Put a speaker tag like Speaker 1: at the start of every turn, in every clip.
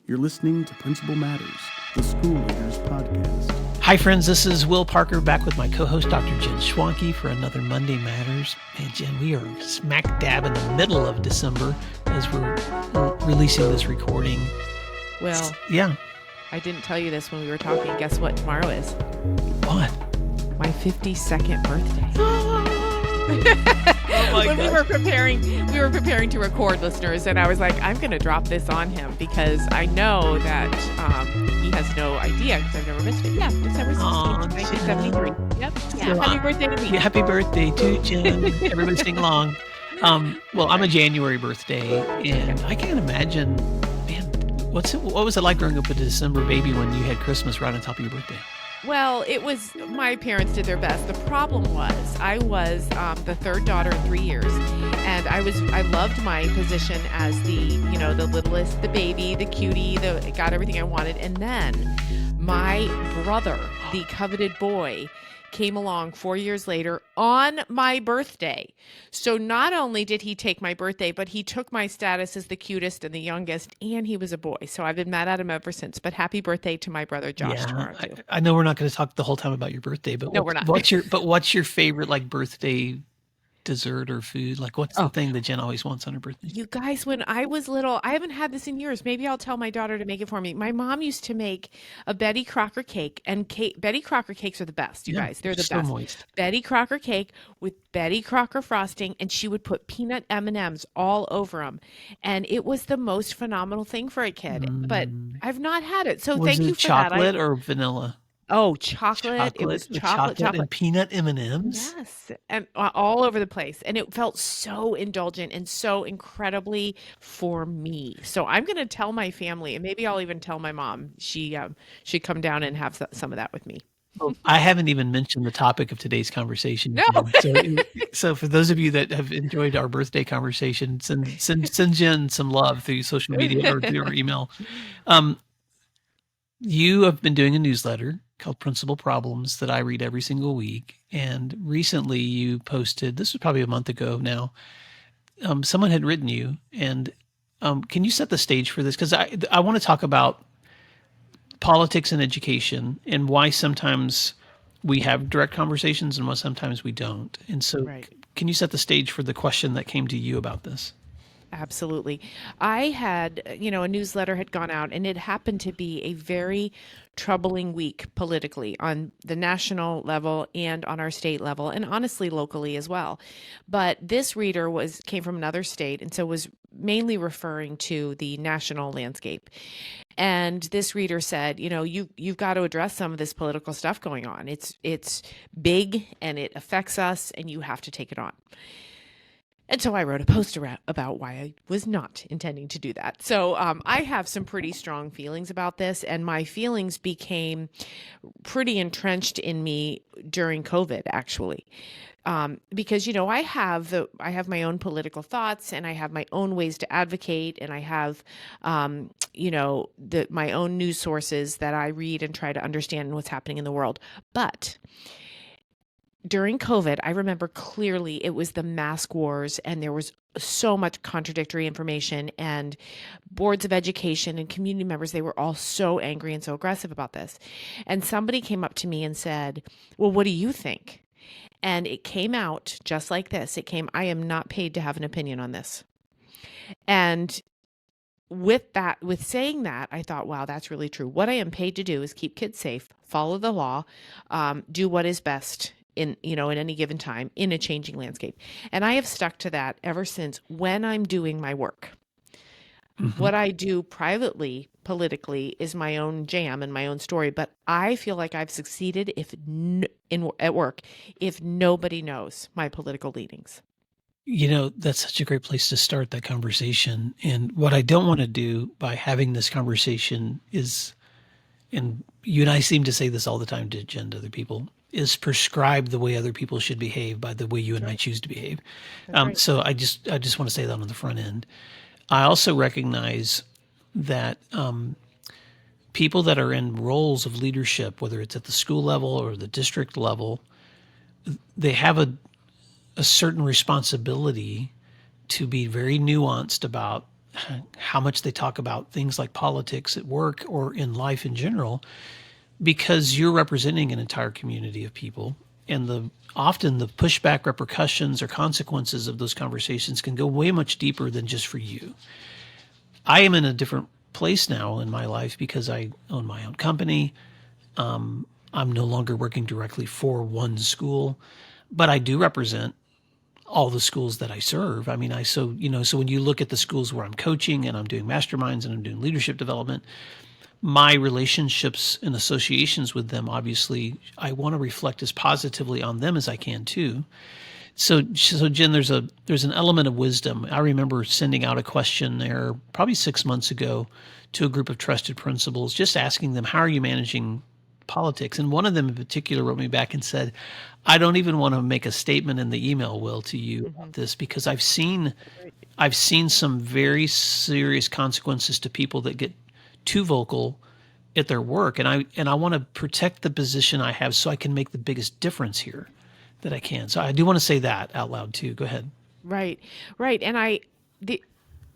Speaker 1: You're listening to Principal Matters, the School Leaders Podcast.
Speaker 2: Hi, friends. This is Will Parker back with my co-host, Dr. Jen Schwanke, for another Monday Matters. And Jen, we are smack dab in the middle of December as we're releasing this recording.
Speaker 3: Well,
Speaker 2: yeah.
Speaker 3: I didn't tell you this when we were talking. Guess what tomorrow is?
Speaker 2: What?
Speaker 3: My 52nd birthday.
Speaker 2: Oh my
Speaker 3: when
Speaker 2: gosh.
Speaker 3: we were preparing to record, listeners, and I was like, I'm going to drop this on him because I know that he has no idea because I've never missed it. Yeah, December 16th, 1973. Yep. Yeah.
Speaker 2: So,
Speaker 3: Happy birthday to me.
Speaker 2: Yeah, happy birthday to Jen. Everybody sing along. Well, I'm a January birthday, and I can't imagine, man, what was it like growing up with a December baby when you had Christmas right on top of your birthday?
Speaker 3: Well, my parents did their best. The problem was I was the third daughter in 3 years, and I loved my position as the littlest, the baby, the cutie, got everything I wanted. And then my brother, the coveted boy, came along 4 years later on my birthday. So not only did he take my birthday, but he took my status as the cutest and the youngest, and he was a boy. So I've been mad at him ever since. But happy birthday to my brother Josh tomorrow too.
Speaker 2: I know we're not going to talk the whole time about your birthday, but
Speaker 3: No, we're not.
Speaker 2: What's your favorite birthday dessert or food? What's the thing that Jen always wants on her birthday?
Speaker 3: You guys, when I was little, I haven't had this in years. Maybe I'll tell my daughter to make it for me. My mom used to make a Betty Crocker cake, and Betty Crocker cakes are the best, you guys. They're the
Speaker 2: so
Speaker 3: best.
Speaker 2: Moist. Betty
Speaker 3: Crocker cake with Betty Crocker frosting, and she would put peanut M&Ms all over them. And it was the most phenomenal thing for a kid. But I've not had it. So thank you for that.
Speaker 2: Chocolate or vanilla?
Speaker 3: Oh, chocolate. It was chocolate
Speaker 2: and peanut M&Ms.
Speaker 3: Yes, and all over the place. And it felt so indulgent and so incredibly for me. So I'm going to tell my family, and maybe I'll even tell my mom. She should come down and have some of that with me.
Speaker 2: Well, I haven't even mentioned the topic of today's conversation.
Speaker 3: No.
Speaker 2: So for those of you that have enjoyed our birthday conversation, send Jen some love through social media or through our email. You have been doing a newsletter called Principal Problems that I read every single week. And recently you posted, this was probably a month ago now, someone had written you. And can you set the stage for this? Because I want to talk about politics and education and why sometimes we have direct conversations and why sometimes we don't. And so Can you set the stage for the question that came to you about this?
Speaker 3: Absolutely. I had, a newsletter had gone out, and it happened to be a very troubling week politically on the national level and on our state level, and honestly locally as well. But this reader came from another state, and so was mainly referring to the national landscape. And this reader said, you've got to address some of this political stuff going on. It's big and it affects us, and you have to take it on. And so I wrote a post about why I was not intending to do that. So I have some pretty strong feelings about this, and my feelings became pretty entrenched in me during COVID, actually. Because, I have my own political thoughts, and I have my own ways to advocate, and I have, my own news sources that I read and try to understand what's happening in the world. But during COVID, I remember clearly it was the mask wars, and there was so much contradictory information, and boards of education and community members, they were all so angry and so aggressive about this. And somebody came up to me and said, well, what do you think? And it came out just like this. I am not paid to have an opinion on this. And with saying that, I thought, wow, that's really true. What I am paid to do is keep kids safe, follow the law, do what is best in any given time in a changing landscape. And I have stuck to that ever since when I'm doing my work. Mm-hmm. What I do privately, politically, is my own jam and my own story. But I feel like I've succeeded at work if nobody knows my political leanings.
Speaker 2: That's such a great place to start that conversation. And what I don't want to do by having this conversation is, and you and I seem to say this all the time to Jen, to other people, is prescribe the way other people should behave by the way you and I choose to behave. So I just want to say that on the front end. I also recognize that people that are in roles of leadership, whether it's at the school level or the district level, they have a certain responsibility to be very nuanced about how much they talk about things like politics at work or in life in general, because you're representing an entire community of people. And often the pushback, repercussions, or consequences of those conversations can go way much deeper than just for you. I am in a different place now in my life because I own my own company. I'm no longer working directly for one school, but I do represent all the schools that I serve. I mean, so when you look at the schools where I'm coaching and I'm doing masterminds and I'm doing leadership development, my relationships and associations with them, obviously, I want to reflect as positively on them as I can too. So Jen, there's an element of wisdom. I remember sending out a questionnaire probably 6 months ago to a group of trusted principals, just asking them, how are you managing politics? And one of them in particular wrote me back and said, I don't even want to make a statement in the email, Will, to you about this, because I've seen some very serious consequences to people that get too vocal at their work. And I want to protect the position I have so I can make the biggest difference here that I can. So I do want to say that out loud too. Go ahead.
Speaker 3: Right. And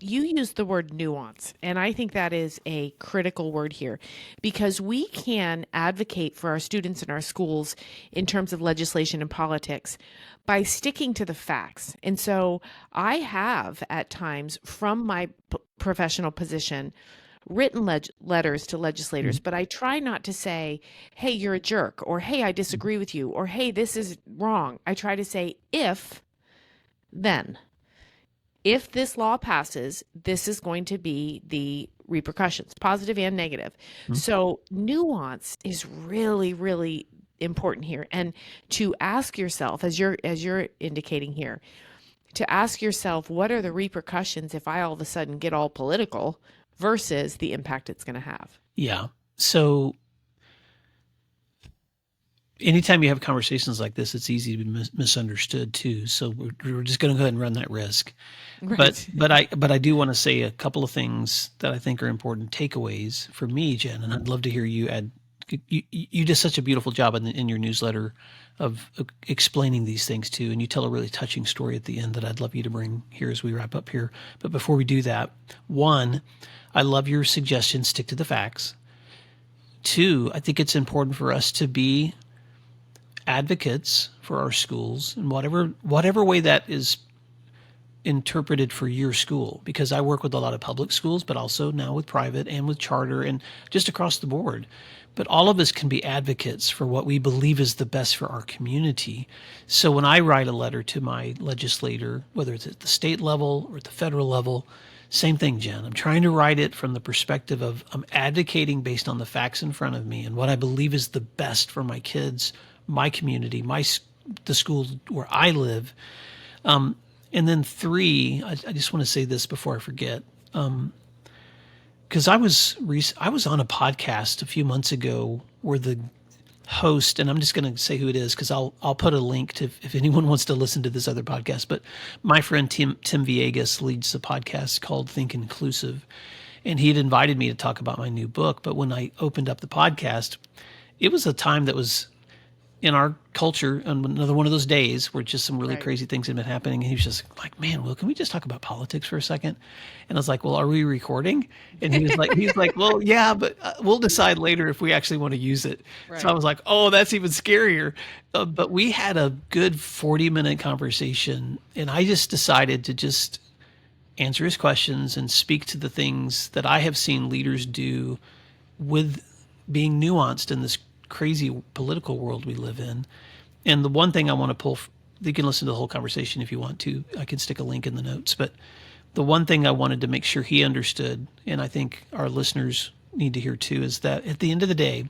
Speaker 3: you use the word nuance, and I think that is a critical word here, because we can advocate for our students in our schools in terms of legislation and politics by sticking to the facts. And so I have at times, from my professional position, written letters to legislators, but I try not to say, hey, you're a jerk, or hey, I disagree with you, or hey, this is wrong. I try to say, then. If this law passes, this is going to be the repercussions, positive and negative. So nuance is really, really important here. And to ask yourself, as you're indicating here, to ask yourself, what are the repercussions if I all of a sudden get all political versus the impact it's going to have?
Speaker 2: Yeah. So anytime you have conversations like this, it's easy to be misunderstood too. So we're just going to go ahead and run that risk. Right. But I do want to say a couple of things that I think are important takeaways for me, Jen, and I'd love to hear you add. You did such a beautiful job in your newsletter of explaining these things too, and you tell a really touching story at the end that I'd love you to bring here as we wrap up here. But before we do that, one, I love your suggestion, stick to the facts. Two, I think it's important for us to be advocates for our schools in whatever way that is interpreted for your school, because I work with a lot of public schools, but also now with private and with charter and just across the board. But all of us can be advocates for what we believe is the best for our community. So when I write a letter to my legislator, whether it's at the state level or at the federal level, same thing, Jen. I'm trying to write it from the perspective of I'm advocating based on the facts in front of me and what I believe is the best for my kids, my community, the school where I live. And then three, I just want to say this before I forget, because I was on a podcast a few months ago where the host, and I'm just going to say who it is because I'll put a link to if anyone wants to listen to this other podcast. But my friend Tim Villegas leads a podcast called Think Inclusive, and he had invited me to talk about my new book. But when I opened up the podcast, it was a time that was in our culture, another one of those days where just some really crazy things had been happening. And he was just like, man, Will, can we just talk about politics for a second? And I was like, well, are we recording? And he's like, well, yeah, but we'll decide later if we actually want to use it. Right. So I was like, oh, that's even scarier. But we had a good 40-minute conversation, and I just decided to just answer his questions and speak to the things that I have seen leaders do with being nuanced in this crazy political world we live in. And the one thing I want to pull, you can listen to the whole conversation if you want to. I can stick a link in the notes. But the one thing I wanted to make sure he understood, and I think our listeners need to hear too, is that at the end of the day,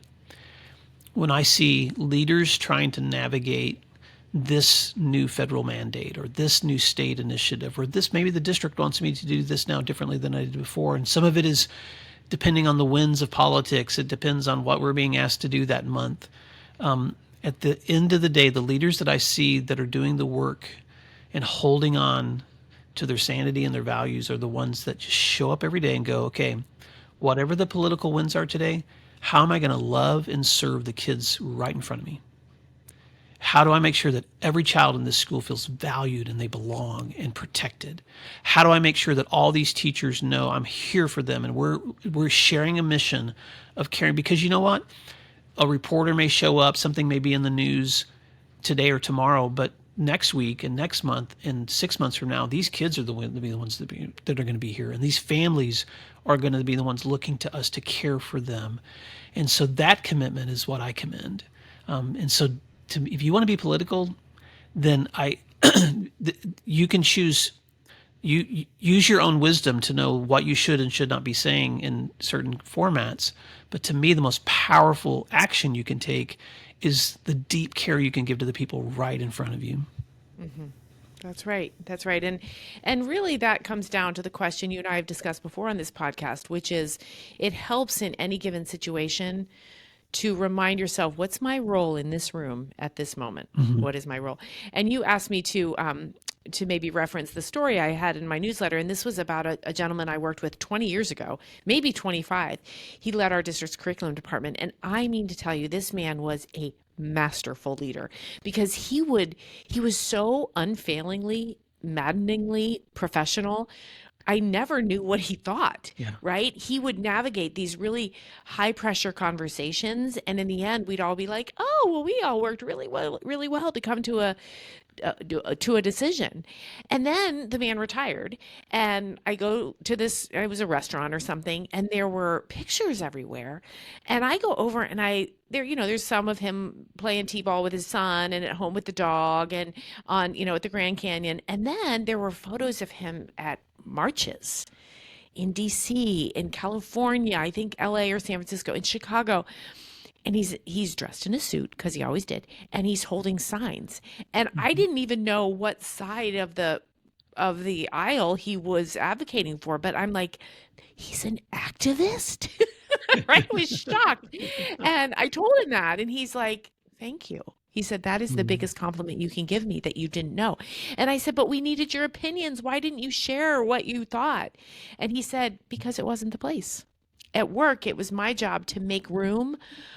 Speaker 2: when I see leaders trying to navigate this new federal mandate or this new state initiative, or this, maybe the district wants me to do this now differently than I did before. And some of it is depending on the winds of politics. It depends on what we're being asked to do that month. At the end of the day, the leaders that I see that are doing the work and holding on to their sanity and their values are the ones that just show up every day and go, okay, whatever the political winds are today, how am I going to love and serve the kids right in front of me? How do I make sure that every child in this school feels valued and they belong and protected? How do I make sure that all these teachers know I'm here for them and we're sharing a mission of caring? Because you know what? A reporter may show up, something may be in the news today or tomorrow, but next week and next month and 6 months from now, these kids are the ones that are going to be here, and these families are going to be the ones looking to us to care for them. And so that commitment is what I commend. And so, if you want to be political, then you can choose. You use your own wisdom to know what you should and should not be saying in certain formats. But to me, the most powerful action you can take is the deep care you can give to the people right in front of you.
Speaker 3: Mm-hmm. That's right. That's right. And really that comes down to the question you and I have discussed before on this podcast, which is it helps in any given situation to remind yourself, what's my role in this room at this moment?
Speaker 2: Mm-hmm.
Speaker 3: What is my role? And you asked me to maybe reference the story I had in my newsletter. And this was about a gentleman I worked with 20 years ago, maybe 25. He led our district's curriculum department. And I mean to tell you, this man was a masterful leader because he was so unfailingly, maddeningly professional. I never knew what he thought, right? He would navigate these really high pressure conversations. And in the end, we'd all be like, oh, well, we all worked really well to come to a decision. And then the man retired, and I go to it was a restaurant or something, and there were pictures everywhere. And I go over and there's some of him playing t-ball with his son and at home with the dog and on, at the Grand Canyon. And then there were photos of him at marches in DC, in California, I think LA or San Francisco, in Chicago. And he's dressed in a suit because he always did, and he's holding signs. And I didn't even know what side of the aisle he was advocating for, but I'm like, he's an activist, right? I was shocked, and I told him that, and he's like, "Thank you." He said, "That is the biggest compliment you can give me, that you didn't know." And I said, "But we needed your opinions. Why didn't you share what you thought?" And he said, "Because it wasn't the place. At work, it was my job to make room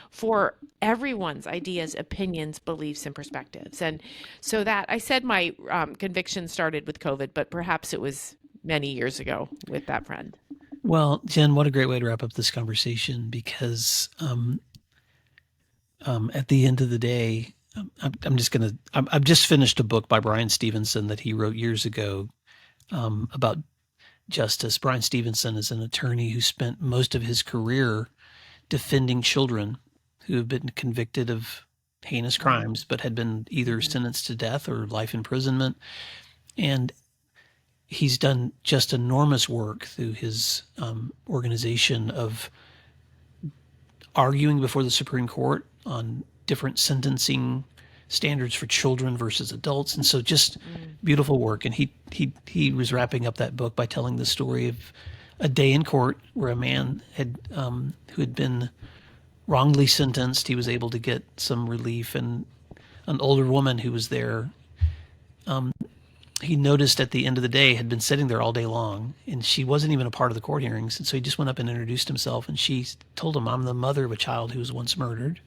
Speaker 3: for everyone's ideas, opinions, beliefs, and perspectives." And so that, I said my conviction started with COVID, but perhaps it was many years ago with that friend.
Speaker 2: Well, Jen, what a great way to wrap up this conversation, because at the end of the day, I've just finished a book by Brian Stevenson that he wrote years ago about justice. Brian Stevenson is an attorney who spent most of his career defending children who have been convicted of heinous crimes, but had been either sentenced to death or life imprisonment. And he's done just enormous work through his organization of arguing before the Supreme Court on different sentencing standards for children versus adults. And so just beautiful work. And he was wrapping up that book by telling the story of a day in court where a man had who had been wrongly sentenced, he was able to get some relief, and an older woman who was there, he noticed at the end of the day had been sitting there all day long, and she wasn't even a part of the court hearings. And so he just went up and introduced himself, and she told him, "I'm the mother of a child who was once murdered.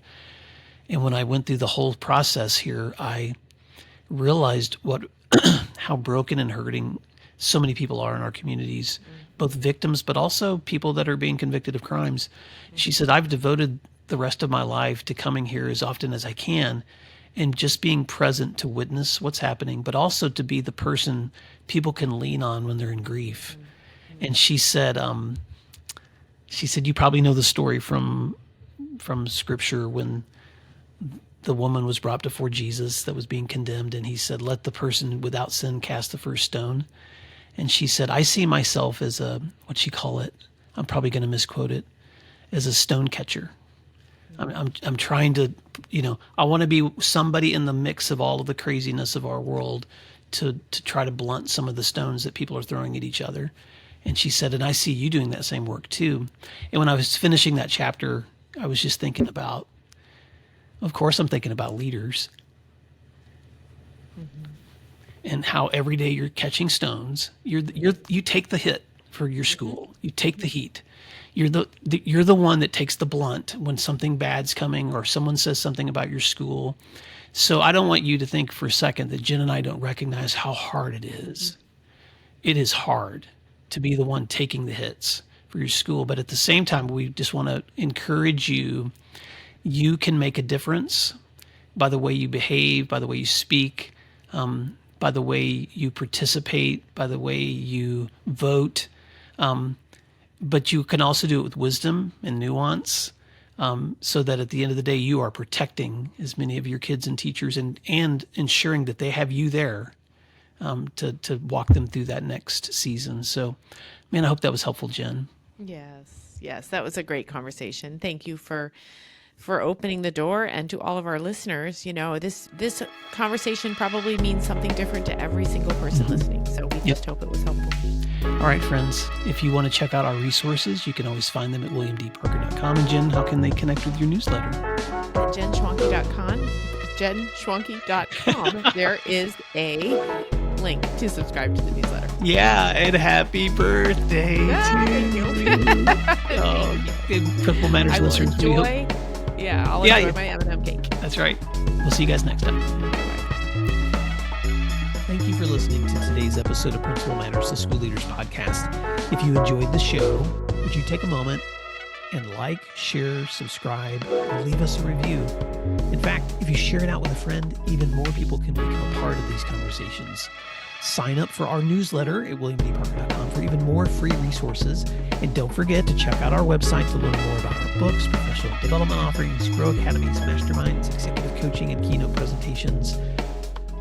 Speaker 2: And when I went through the whole process here, I realized how broken and hurting so many people are in our communities, both victims, but also people that are being convicted of crimes." She said, "I've devoted the rest of my life to coming here as often as I can and just being present to witness what's happening, but also to be the person people can lean on when they're in grief." And she said, "You probably know the story from Scripture when the woman was brought before Jesus that was being condemned, and he said, 'Let the person without sin cast the first stone.' And she said, I see myself as what'd she call it? I'm probably going to misquote it, as a stone catcher. I'm trying to, I want to be somebody in the mix of all of the craziness of our world to try to blunt some of the stones that people are throwing at each other." And she said, "And I see you doing that same work too." And when I was finishing that chapter, I was just thinking about, of course, I'm thinking about leaders and how every day you're catching stones. You take the hit for your school. You take the heat. you're the one that takes the blunt when something bad's coming or someone says something about your school. So I don't want you to think for a second that Jen and I don't recognize how hard it is. It is hard to be the one taking the hits for your school. But at the same time, we just want to encourage you. You can make a difference by the way you behave, by the way you speak, by the way you participate, by the way you vote. But you can also do it with wisdom and nuance, so that at the end of the day, you are protecting as many of your kids and teachers and ensuring that they have you there to walk them through that next season. So, man, I hope that was helpful, Jen.
Speaker 3: Yes, that was a great conversation. Thank you for opening the door, and to all of our listeners. This conversation probably means something different to every single person listening. So we just hope it was helpful.
Speaker 2: All right, friends, if you want to check out our resources, you can always find them at williamdparker.com. And Jen, how can they connect with your newsletter?
Speaker 3: At jenschwanke.com, there is a link to subscribe to the newsletter.
Speaker 2: Yeah, and happy birthday
Speaker 3: Thank
Speaker 2: to
Speaker 3: you.
Speaker 2: Principal Matters
Speaker 3: I will
Speaker 2: listeners.
Speaker 3: enjoy my M&M cake.
Speaker 2: That's right. We'll see you guys next time. Thank you for listening to today's episode of Principal Matters, the School Leaders Podcast. If you enjoyed the show, would you take a moment and like, share, subscribe, and leave us a review? In fact, if you share it out with a friend, even more people can become a part of these conversations. Sign up for our newsletter at williamdparker.com for even more free resources. And don't forget to check out our website to learn more about our books, professional development offerings, Grow Academies, masterminds, executive coaching, and keynote presentations.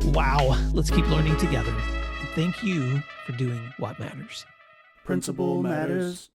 Speaker 2: Wow, let's keep learning together. And thank you for doing what matters.
Speaker 1: Principal Matters.